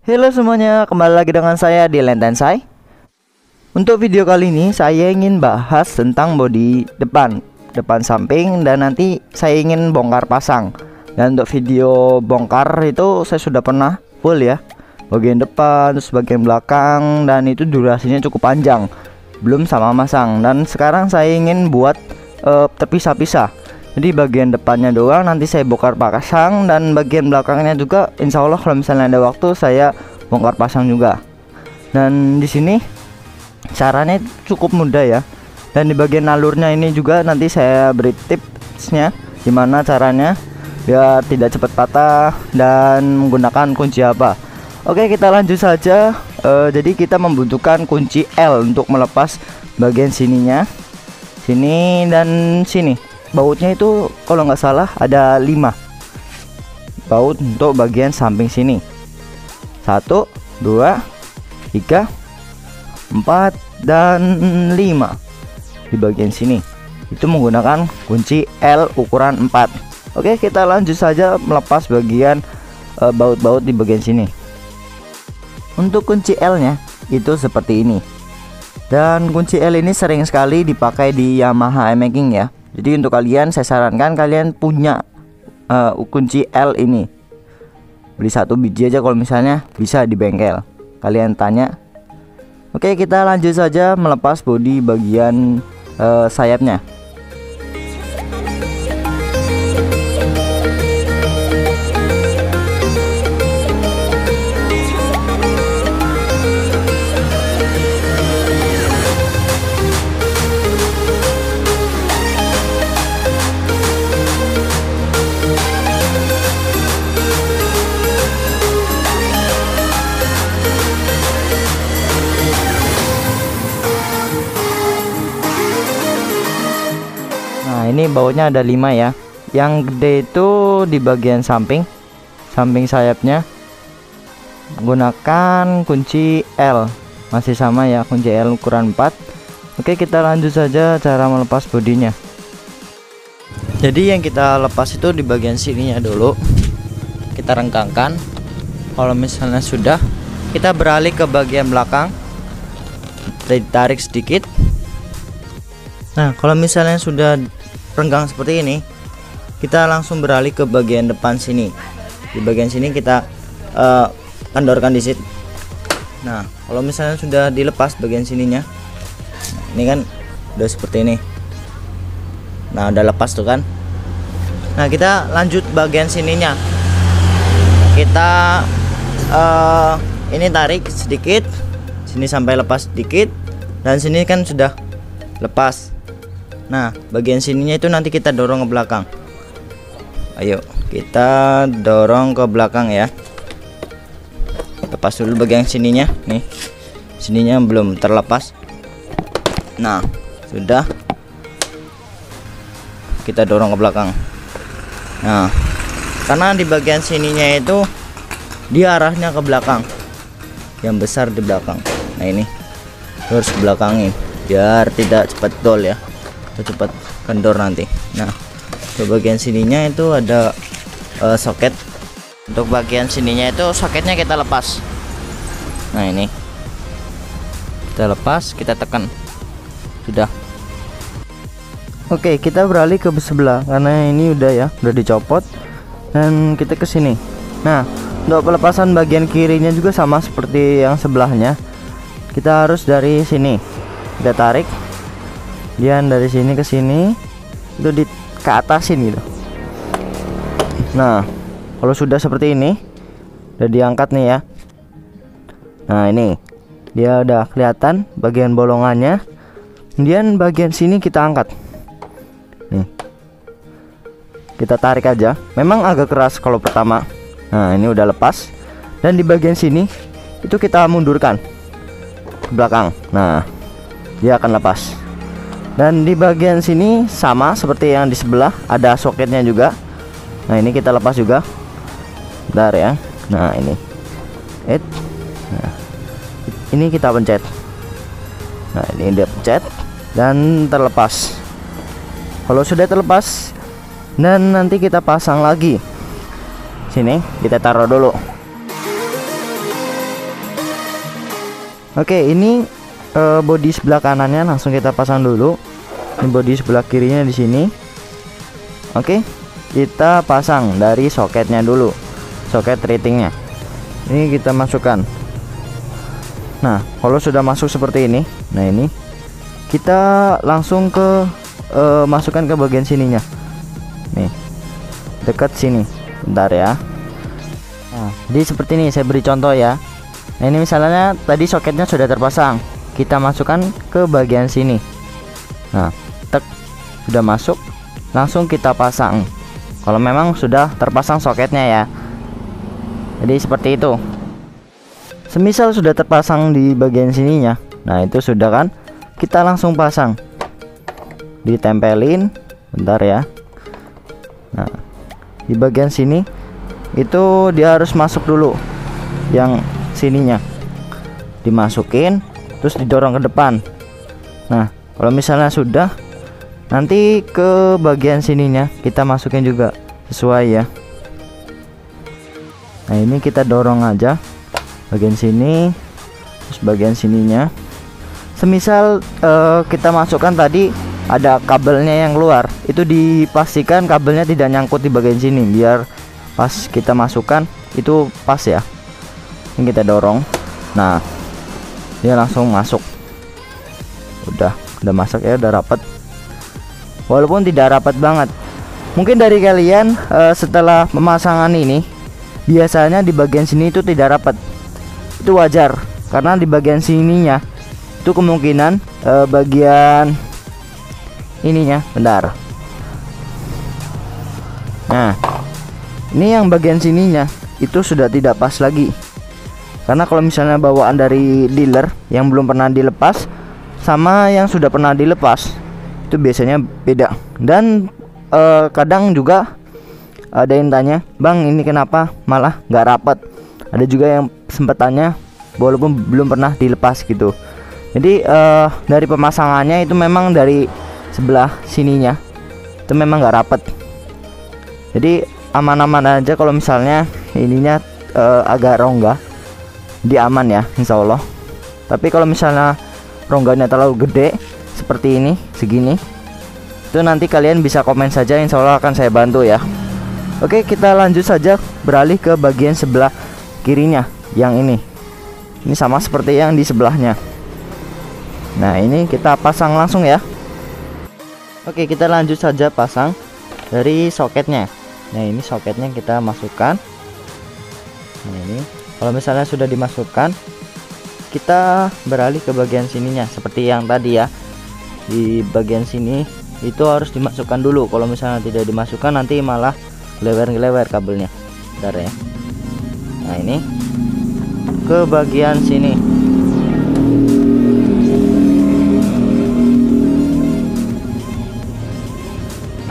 Halo semuanya, kembali lagi dengan saya di Lentensai. Untuk video kali ini saya ingin bahas tentang bodi depan samping, dan nanti saya ingin bongkar pasang. Dan untuk video bongkar itu saya sudah pernah full ya, bagian depan terus bagian belakang, dan itu durasinya cukup panjang, belum sama masang. Dan sekarang saya ingin buat terpisah-pisah. Jadi bagian depannya doang nanti saya bongkar pasang, dan bagian belakangnya juga insya Allah kalau misalnya ada waktu saya bongkar pasang juga. Dan di sini caranya cukup mudah ya. Dan di bagian alurnya ini juga nanti saya beri tipsnya gimana caranya biar tidak cepat patah dan menggunakan kunci apa. Oke, kita lanjut saja. Jadi kita membutuhkan kunci L untuk melepas bagian sininya, sini dan sini. Bautnya itu kalau nggak salah ada 5 baut untuk bagian samping sini. 1, 2, 3, 4, dan 5 di bagian sini. Itu menggunakan kunci L ukuran 4. Oke, kita lanjut saja melepas bagian baut-baut di bagian sini. Untuk kunci L nya itu seperti ini. Dan kunci L ini sering sekali dipakai di Yamaha e-making ya. Jadi untuk kalian saya sarankan kalian punya kunci L ini. Beli 1 biji aja kalau misalnya bisa di bengkel. Kalian tanya. Oke, kita lanjut saja melepas bodi bagian sayapnya. Nah, ini bautnya ada 5 ya. Yang gede itu di bagian samping sayapnya menggunakan kunci L. Masih sama ya, kunci L ukuran 4. Oke, kita lanjut saja cara melepas bodinya. Jadi yang kita lepas itu di bagian sininya dulu. Kita renggangkan. Kalau misalnya sudah, kita beralih ke bagian belakang. Ditarik sedikit. Nah, kalau misalnya sudah renggang seperti ini, kita langsung beralih ke bagian depan sini. Di bagian sini kita kendorkan di situ. Nah, kalau misalnya sudah dilepas bagian sininya, ini kan udah seperti ini. Nah, udah lepas tuh kan. Nah, kita lanjut bagian sininya. Kita ini tarik sedikit, sini sampai lepas sedikit, dan sini kan sudah lepas. Nah, bagian sininya itu nanti kita dorong ke belakang. Ayo, kita dorong ke belakang ya. Lepas dulu bagian sininya. Nih, sininya belum terlepas. Nah, sudah. Kita dorong ke belakang. Nah, karena di bagian sininya itu dia arahnya ke belakang, yang besar di belakang. Nah, ini harus belakangin biar tidak cepat dol ya, cepat kendor nanti. Nah, ke bagian sininya itu ada soket. Untuk bagian sininya itu soketnya kita lepas. Nah, ini kita lepas, kita tekan, sudah. Oke, kita beralih ke sebelah karena ini udah ya, udah dicopot, dan kita ke sini. Nah, untuk pelepasan bagian kirinya juga sama seperti yang sebelahnya. Kita harus dari sini, kita tarik. Dan dari sini ke sini itu ke atasin gitu. Nah, kalau sudah seperti ini, udah diangkat nih ya. Nah, ini dia udah kelihatan bagian bolongannya. Kemudian bagian sini kita angkat. Nih, kita tarik aja. Memang agak keras kalau pertama. Nah, ini udah lepas. Dan di bagian sini itu kita mundurkan ke belakang. Nah, dia akan lepas. Dan di bagian sini sama seperti yang di sebelah, ada soketnya juga. Nah, ini kita lepas juga. Bentar ya. Nah, ini. Nah, ini kita pencet. Nah, ini dia pencet dan terlepas. Kalau sudah terlepas, dan nanti kita pasang lagi. Sini kita taruh dulu. Oke, ini bodi sebelah kanannya langsung kita pasang dulu. Ini bodi sebelah kirinya di sini. Oke, kita pasang dari soketnya dulu, soket ratingnya. Ini kita masukkan. Nah, kalau sudah masuk seperti ini, nah ini kita langsung ke masukkan ke bagian sininya. Nih, dekat sini. Bentar ya. Nah, jadi seperti ini, saya beri contoh ya. Nah, ini misalnya tadi soketnya sudah terpasang, kita masukkan ke bagian sini. Nah, tek, sudah masuk, langsung kita pasang. Kalau memang sudah terpasang soketnya ya. Jadi seperti itu. Semisal sudah terpasang di bagian sininya, nah itu sudah kan, kita langsung pasang, ditempelin. Bentar ya. Nah, di bagian sini itu dia harus masuk dulu, yang sininya dimasukin, terus didorong ke depan. Nah, kalau misalnya sudah, nanti ke bagian sininya kita masukin juga sesuai ya. Nah, ini kita dorong aja bagian sini, terus bagian sininya. Semisal kita masukkan tadi ada kabelnya yang keluar, itu dipastikan kabelnya tidak nyangkut di bagian sini, biar pas kita masukkan itu pas ya. Ini kita dorong. Nah, dia langsung masuk. Udah masuk ya, udah rapat. Walaupun tidak rapat banget. Mungkin dari kalian setelah pemasangan ini biasanya di bagian sini itu tidak rapat. Itu wajar, karena di bagian sininya itu kemungkinan bagian ininya, bentar. Nah, ini yang bagian sininya itu sudah tidak pas lagi. Karena kalau misalnya bawaan dari dealer yang belum pernah dilepas sama yang sudah pernah dilepas, itu biasanya beda. Dan kadang juga ada yang tanya, "Bang, ini kenapa malah nggak rapat?" Ada juga yang sempat tanya walaupun belum pernah dilepas gitu. Jadi dari pemasangannya itu memang dari sebelah sininya itu memang nggak rapat. Jadi aman-aman aja kalau misalnya ininya agak rongga, dia aman ya, insya Allah. Tapi kalau misalnya rongganya terlalu gede seperti ini, segini, itu nanti kalian bisa komen saja, insya Allah akan saya bantu ya. Oke, kita lanjut saja, beralih ke bagian sebelah kirinya, yang ini sama seperti yang di sebelahnya. Nah, ini kita pasang langsung ya. Oke, kita lanjut saja pasang dari soketnya. Nah, ini soketnya kita masukkan. Nah, ini kalau misalnya sudah dimasukkan, kita beralih ke bagian sininya seperti yang tadi ya. Di bagian sini itu harus dimasukkan dulu. Kalau misalnya tidak dimasukkan, nanti malah lewer-lewer kabelnya. Bentar ya. Nah, ini ke bagian sini.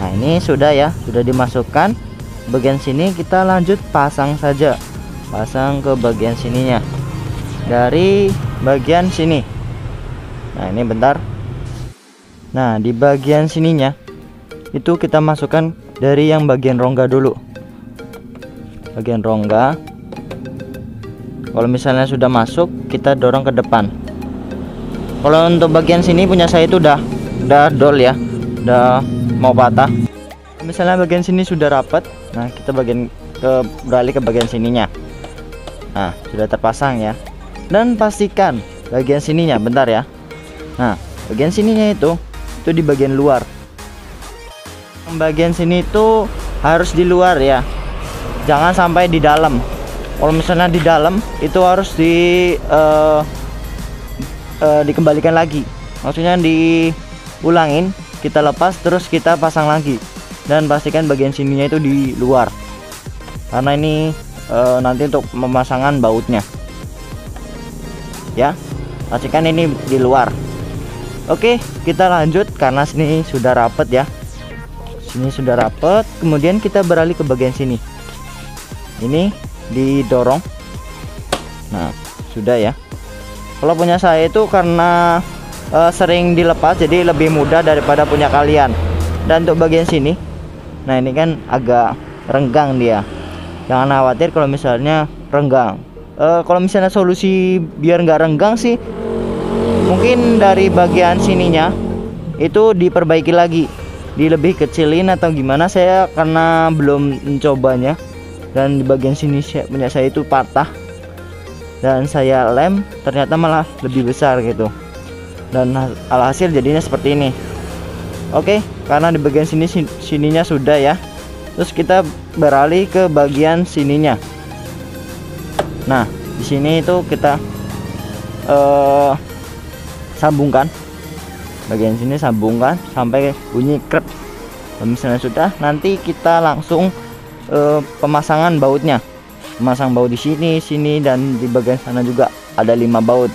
Nah, ini sudah ya, sudah dimasukkan. Bagian sini kita lanjut pasang saja. Pasang ke bagian sininya dari bagian sini. Nah, ini bentar. Nah, di bagian sininya itu kita masukkan dari yang bagian rongga dulu. Bagian rongga. Kalau misalnya sudah masuk, kita dorong ke depan. Kalau untuk bagian sini punya saya itu udah dol ya, udah mau patah. Misalnya bagian sini sudah rapat, nah kita beralih ke bagian sininya. Nah, sudah terpasang ya. Dan pastikan bagian sininya, bentar ya. Nah, bagian sininya itu di bagian luar. Bagian sini itu harus di luar ya, jangan sampai di dalam. Kalau misalnya di dalam itu harus dikembalikan lagi, maksudnya diulangin, kita lepas terus kita pasang lagi. Dan pastikan bagian sininya itu di luar, karena ini nanti untuk pemasangan bautnya ya, pastikan ini di luar. Oke, kita lanjut karena sini sudah rapet ya. Sini sudah rapet, kemudian kita beralih ke bagian sini. Ini didorong. Nah, sudah ya. Kalau punya saya itu karena sering dilepas, jadi lebih mudah daripada punya kalian. Dan untuk bagian sini, nah ini kan agak renggang dia. Jangan khawatir kalau misalnya renggang. Kalau misalnya solusi biar nggak renggang sih, mungkin dari bagian sininya itu diperbaiki lagi, dilebih kecilin atau gimana, saya karena belum mencobanya. Dan di bagian sini punya saya itu patah, dan saya lem ternyata malah lebih besar gitu, dan alhasil jadinya seperti ini. Oke, karena di bagian sininya sudah ya, terus kita beralih ke bagian sininya. Nah, di sini itu kita sambungkan, bagian sini sambungkan sampai bunyi krep. Kalau misalnya sudah, nanti kita langsung pemasangan bautnya. Memasang baut di sini, dan di bagian sana juga ada 5 baut.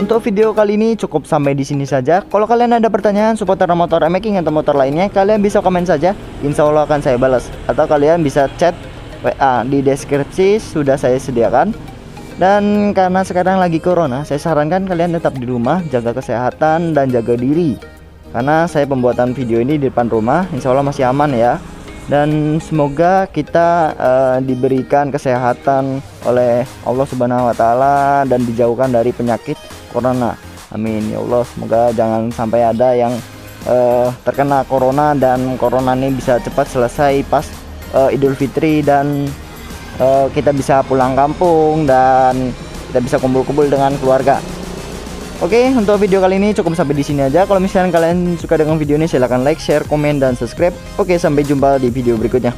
Untuk video kali ini cukup sampai di sini saja. Kalau kalian ada pertanyaan seputar motor e-making atau motor lainnya, kalian bisa komen saja. Insya Allah akan saya balas. Atau kalian bisa chat WA di deskripsi, sudah saya sediakan. Dan karena sekarang lagi corona, saya sarankan kalian tetap di rumah, jaga kesehatan dan jaga diri. Karena saya pembuatan video ini di depan rumah, insya Allah masih aman ya. Dan semoga kita diberikan kesehatan oleh Allah Subhanahu wa Ta'ala dan dijauhkan dari penyakit corona. Amin ya Allah. Semoga jangan sampai ada yang terkena corona, dan corona ini bisa cepat selesai pas Idul Fitri, dan kita bisa pulang kampung dan kita bisa kumpul-kumpul dengan keluarga. Oke, untuk video kali ini cukup sampai di sini aja. Kalau misalnya kalian suka dengan video ini, silahkan like, share, komen, dan subscribe. Oke, sampai jumpa di video berikutnya.